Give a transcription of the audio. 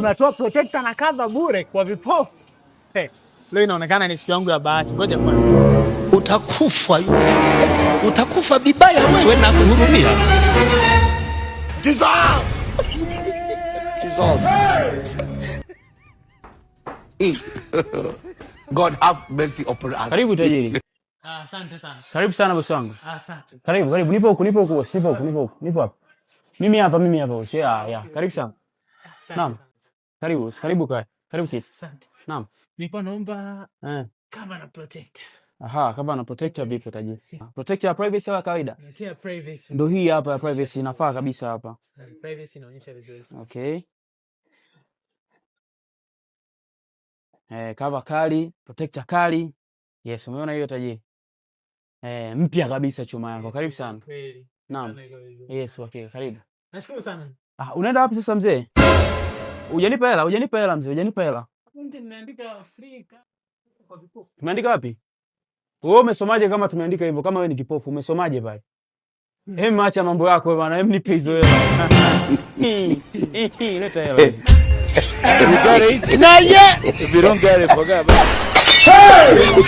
tunatoa protector na cover bure kwa vipofu. Leo inaonekana ni siku yangu ya bahati. Ngoja kwanza. Utakufa utakufa vibaya wewe na kuhurumia. Jesus! God have mercy upon us. Karibu tajiri. Asante sana. Karibu sana bosi wangu. Asante. Karibu. Nipo huku bosi. Nipo hapa. Mimi hapa bosi. Ya. Karibu sana. Naam. Karibu kai. Karibu kiti. Asante. Naam. Nilikuwa naomba kama na protector. Aha, kama na protector vipi tajiri? Protector ya privacy au kawaida? Ya privacy. Ndio hii hapa ya privacy inafaa kabisa hapa. Privacy inaonyesha vizuri sana. Okay. Cover kali, protector kali. Yes, umeona hiyo tajiri? Mpya kabisa chuma yako. Karibu sana. Kweli. Naam. Yes, okay, karibu. Nashukuru sana. Unaenda wapi sasa mzee? Hujanipa hela mzee, hujanipa hela. Nimeandika free kwa vipofu. Tumeandika wapi? Wewe umesomaje kama tumeandika hivyo? Kama wewe ni kipofu, umesomaje pale? Acha mambo yako bwana, nipe hizo hela. Leta hela. You got it. Not yet. If you don't get it, forget about it.